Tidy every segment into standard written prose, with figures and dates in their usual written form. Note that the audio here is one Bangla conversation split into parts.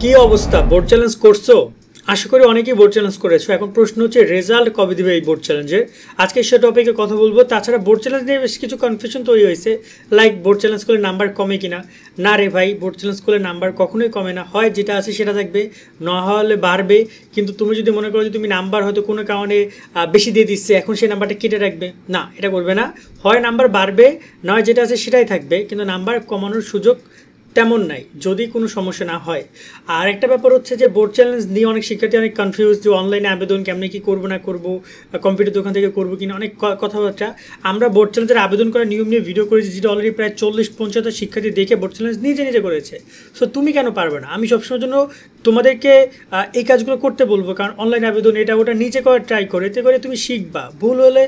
কি অবস্থা? বোর্ড চ্যালেঞ্জ করছো? আশা করি অনেকেই বোর্ড চ্যালেঞ্জ করেছো। এখন প্রশ্ন হচ্ছে রেজাল্ট কবে দিবে এই বোর্ড চ্যালেঞ্জের। আজকে সে টপিকে কথা বলবো। তাছাড়া বোর্ড চ্যালেঞ্জ নিয়ে বেশ কিছু কনফিউশন তৈরি হয়েছে, লাইক বোর্ড চ্যালেঞ্জ করলে নাম্বার কমে কিনা। না রে ভাই, বোর্ড চ্যালেঞ্জ করলে নাম্বার কখনোই কমে না, হয় যেটা আছে সেটা থাকবে, না হলে বাড়বে। কিন্তু তুমি যদি মনে করো যে তুমি নাম্বার হয়তো কোনো কারণে বেশি দিয়ে দিচ্ছে, এখন সেই নাম্বারটা কেটে রাখবে, না, এটা করবে না। হয় নাম্বার বাড়বে, নয় যেটা আছে সেটাই থাকবে, কিন্তু নাম্বার কমানোর সুযোগ তেমন নাই যদি কোনো সমস্যা না হয়। আর একটা ব্যাপার হচ্ছে যে বোর্ড চ্যালেঞ্জ নিয়ে অনেক শিক্ষার্থী অনেক কনফিউজ যে অনলাইনে আবেদন কেমনি কী করবো না করবো, কম্পিউটার দোকান থেকে করবো কিনা, অনেক কথাবার্তা। আমরা বোর্ড চ্যালেঞ্জের আবেদন করার নিয়ম নিয়ে ভিডিও করেছি, যেটা অলরেডি প্রায় 40-50 শিক্ষার্থী দেখে বোর্ড চ্যালেঞ্জ নিজে নিজে করেছে। সো তুমি কেন পারবে না? আমি সবসময়ের জন্য তোমাদেরকে এই কাজগুলো করতে বলবো, কারণ অনলাইন আবেদন এটা ওটা নিজে করে ট্রাই করে, এতে করে তুমি শিখবা। ভুল হলে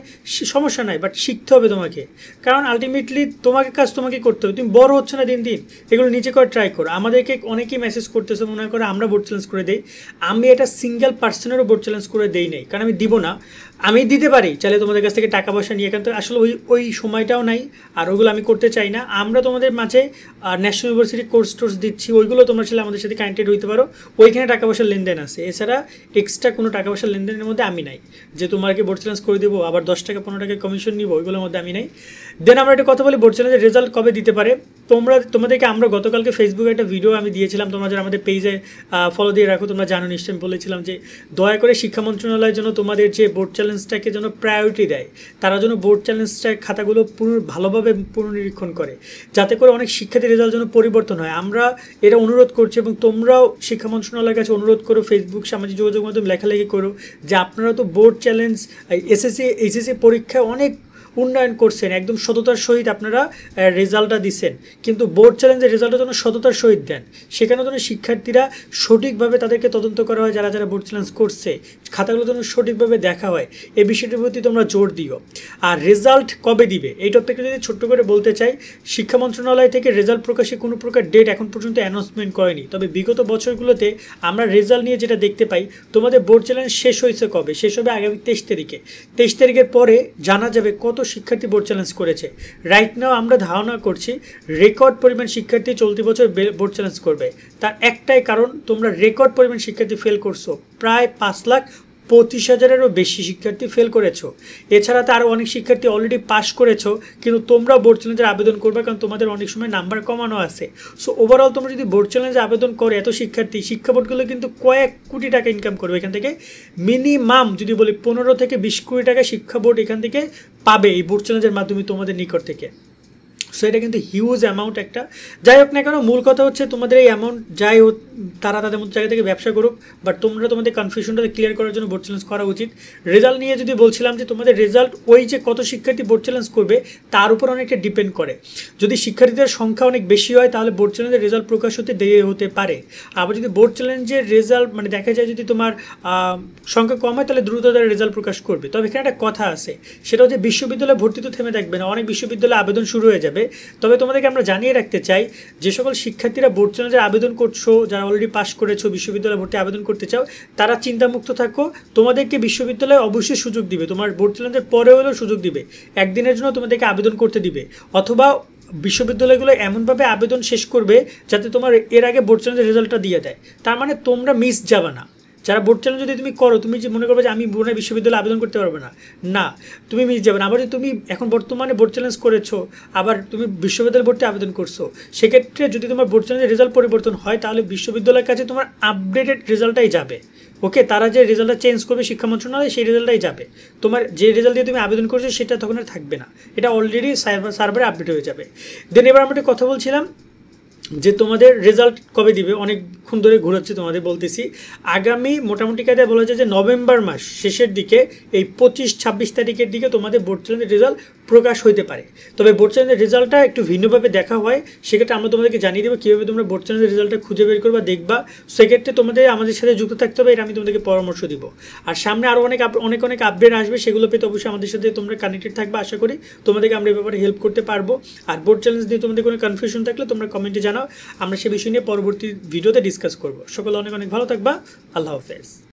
সমস্যা নাই, বাট শিখতে হবে তোমাকে, কারণ আলটিমেটলি তোমাকে কাজ তোমাকে করতে হবে। তুমি বড় হচ্ছে না দিন দিন, এগুলো নিজে করে ট্রাই করো। আমাদেরকে অনেকেই মেসেজ করতেছে, মনে করে আমরা বোর্ড চ্যালেঞ্জ করে দেই। আমি এটা সিঙ্গেল পার্সনেরও বোর্ড চ্যালেঞ্জ করে দেই নাই, কারণ আমি দিব না। আমি দিতে পারি চাইলে তোমাদের কাছ থেকে টাকা পয়সা নিয়ে, কিন্তু আসলে ওই সময়টাও নাই, আর ওগুলো আমি করতে চাই না। আমরা তোমাদের মাঝে ন্যাশনাল ইউনিভার্সিটি কোর্স দিচ্ছি, ওইগুলো তোমরা চাইলে আমাদের সাথে কানেক্টেড হইতে পারো। ওইখানে টাকা পয়সার লেনদেন আছে, এছাড়া এক্সট্রা কোনো টাকা পয়সার লেনদেনের মধ্যে আমি নাই, যে তোমাকে বোর্ড চ্যালেঞ্জ করে দেবো আবার 10 টাকা 15 টাকা কমিশন নিব, ওইগুলোর মধ্যে আমি নাই। দেন আমরা একটা কথা বলি, বোর্ড চ্যালেঞ্জের রেজাল্ট কবে দিতে পারে। তোমাদেরকে আমরা গতকালকে ফেসবুকে একটা ভিডিও আমি দিয়েছিলাম, তোমরা যারা আমাদের পেজে ফলো দিয়ে রাখো তোমরা জানো নিশ্চয়ই, বলেছিলাম যে দয়া করে শিক্ষা মন্ত্রণালয়ের জন্য তোমাদের যে বোর্ড চ্যালেঞ্জটাকে যেন প্রায়োরিটি দেয়, তারা যেন বোর্ড চ্যালেঞ্জটার খাতাগুলো ভালোভাবে পুনর্নিরীক্ষণ করে, যাতে করে অনেক শিক্ষার্থীর রেজাল্ট যেন পরিবর্তন হয়। আমরা এটা অনুরোধ করছি, এবং তোমরাও শিক্ষা মন্ত্রণালয়ের কাছে অনুরোধ করো, ফেসবুক সামাজিক যোগাযোগ মাধ্যমে লেখালেখি করো, যে আপনারা তো বোর্ড চ্যালেঞ্জ এইচএসসি পরীক্ষায় অনেক উন্নয়ন করছেন, একদম সততার সহিত আপনারা রেজাল্টটা দিচ্ছেন, কিন্তু বোর্ড চ্যালেঞ্জের রেজাল্টটা যেন সততার সহিত দেন। সেখানে যেন শিক্ষার্থীরা সঠিকভাবে তাদেরকে তদন্ত করা হয়, যারা যারা বোর্ড চ্যালেঞ্জ করছে, খাতাগুলো যেন সঠিকভাবে দেখা হয়, এই বিষয়টির প্রতি তোমরা জোর দিও। আর রেজাল্ট কবে দিবে এই টপিকটা যদি ছোট্ট করে বলতে চাই, শিক্ষা মন্ত্রণালয় থেকে রেজাল্ট প্রকাশে কোনো প্রকার ডেট এখন পর্যন্ত অ্যানাউন্সমেন্ট করেনি। তবে বিগত বছরগুলোতে আমরা রেজাল্ট নিয়ে যেটা দেখতে পাই, তোমাদের বোর্ড চ্যালেঞ্জ শেষ হয়েছে কবে? শেষ হবে আগামী 23 তারিখে। 23 তারিখের পরে জানা যাবে কত শিক্ষার্থী বোর্ড চ্যালেঞ্জ করেছে। রাইট নাও আমরা ধারণা করছি রেকর্ড পরিমাণ শিক্ষার্থী চলতি বছর বোর্ড চ্যালেঞ্জ করবে। তার একটাই কারণ, তোমরা রেকর্ড পরিমাণ শিক্ষার্থী ফেল করছো, প্রায় 5,25,000-এরও বেশি শিক্ষার্থী ফেল করেছো। এছাড়া তো আরও অনেক শিক্ষার্থী অলরেডি পাস করেছো, কিন্তু তোমরা বোর্ড চ্যালেঞ্জের আবেদন করবে, কারণ তোমাদের অনেক সময় নাম্বার কমানো আছে। সো ওভারঅল তোমরা যদি বোর্ড চ্যালেঞ্জে আবেদন করো, এত শিক্ষার্থী, শিক্ষা বোর্ডগুলো কিন্তু কয়েক কোটি টাকা ইনকাম করবে এখান থেকে। মিনিমাম যদি বলি 15 থেকে 20 কোটি টাকা শিক্ষা বোর্ড এখান থেকে পাবে এই বোর্ড চ্যালেঞ্জের মাধ্যমে তোমাদের নিকট থেকে। সো এটা কিন্তু হিউজ অ্যামাউন্ট একটা। যাই হোক না কেন, মূল কথা হচ্ছে তোমাদের এই অ্যামাউন্ট যাই হোক, তারা তাদের মতো জায়গা থেকে ব্যবসা করুক, বাট তোমরা তোমাদের কনফিউশনটা ক্লিয়ার করার জন্য বোর্ড চ্যালেঞ্জ করা উচিত। রেজাল্ট নিয়ে যদি বলছিলাম যে তোমাদের রেজাল্ট ওই যে কত শিক্ষার্থী বোর্ড চ্যালেঞ্জ করবে তার উপর অনেকটা ডিপেন্ড করে। যদি শিক্ষার্থীদের সংখ্যা অনেক বেশি হয়, তাহলে বোর্ড চ্যালেঞ্জের রেজাল্ট প্রকাশ হতে দেরি হতে পারে। আবার যদি বোর্ড চ্যালেঞ্জের রেজাল্ট মানে দেখা যায় যদি তোমার সংখ্যা কম হয়, তাহলে দ্রুত তারা রেজাল্ট প্রকাশ করবে। তবে এখানে একটা কথা আছে, সেটা হচ্ছে বিশ্ববিদ্যালয়ে ভর্তি তো থেমে থাকবে না, অনেক বিশ্ববিদ্যালয়ে আবেদন শুরু হয়ে যাবে। তবে তোমাদেরকে আমরা জানিয়ে রাখতে চাই, যে সকল শিক্ষার্থীরা বোর্ড চ্যালেঞ্জের আবেদন করছো, যারা অলরেডি পাস করেছো, বিশ্ববিদ্যালয়ে ভর্তি আবেদন করতে চাও, তারা চিন্তামুক্ত থাকো। তোমাদেরকে বিশ্ববিদ্যালয়ে অবশ্যই সুযোগ দিবে, তোমার বোর্ড চ্যালেঞ্জের পরে হলেও সুযোগ দিবে, একদিনের জন্য তোমাদেরকে আবেদন করতে দিবে। অথবা বিশ্ববিদ্যালয়গুলো এমনভাবে আবেদন শেষ করবে যাতে তোমার এর আগে বোর্ড চ্যালেঞ্জের রেজাল্টটা দিয়ে দেয়। তার মানে তোমরা মিস যাবে না। যারা বোর্ড চ্যালেঞ্জ যদি তুমি করো, তুমি যে মনে করবে যে আমি মনে হয় বিশ্ববিদ্যালয়ে আবেদন করতে পারবো না, না, তুমি মিস যাবে না। আবার যদি তুমি এখন বর্তমানে বোর্ড চ্যালেঞ্জ করেছো, আবার তুমি বিশ্ববিদ্যালয় ভর্তি আবেদন করছো, সেক্ষেত্রে যদি তোমার বোর্ড চ্যালেঞ্জের রেজাল্ট পরিবর্তন হয়, তাহলে বিশ্ববিদ্যালয়ের কাছে তোমার আপডেটেড রেজাল্টটাই যাবে। ওকে, তারা যে রেজাল্টটা চেঞ্জ করবে শিক্ষা মন্ত্রণালয়, সেই রেজাল্টটাই যাবে। তোমার যে রেজাল্ট দিয়ে তুমি আবেদন করছো সেটা তখন আর থাকবে না, এটা অলরেডি সার্ভারে আপডেট হয়ে যাবে। দেন এবার আমরা একটা কথা বলছিলাম যে তোমাদের রেজাল্ট কবে দিবে, অনেকক্ষণ ধরে ঘোরাচ্ছি তোমাদের, বলতেছি আগামী মোটামুটি কায়দায় বলা যায় যে নভেম্বর মাস শেষের দিকে, এই 25-26 তারিখের দিকে তোমাদের বোর্ড চ্যালেঞ্জের রেজাল্ট প্রকাশ হইতে পারে। তবে বোর্ড চ্যালেঞ্জের রেজাল্টটা একটু ভিন্নভাবে দেখা হয়, সেক্ষেত্রে আমরা তোমাদেরকে জানিয়ে দেবো কীভাবে তোমরা বোর্ড চ্যালেঞ্জের রেজাল্টটা খুঁজে বের করবা, দেখবা। সেক্ষেত্রে তোমাদের আমাদের সাথে যুক্ত থাকতে হবে, এটা আমি তোমাদেরকে পরামর্শ দিব। আর সামনে আরও অনেক আপডেট আসবে, সেগুলো পেতে অবশ্যই আমাদের সাথে তোমরা কানেক্টেড থাকবে। আশা করি তোমাদেরকে আমরা এই ব্যাপারে হেল্প করতে পারবো। আর বোর্ড চ্যালেঞ্জ নিয়ে তোমাদের কোনো কনফিউশন থাকলে তোমরা কমেন্টে জানাও, আমরা সে বিষয় নিয়ে পরবর্তী ভিডিওতে ডিসকাস করব। সকলে অনেক ভালো থাকবা। আল্লাহ হাফেজ।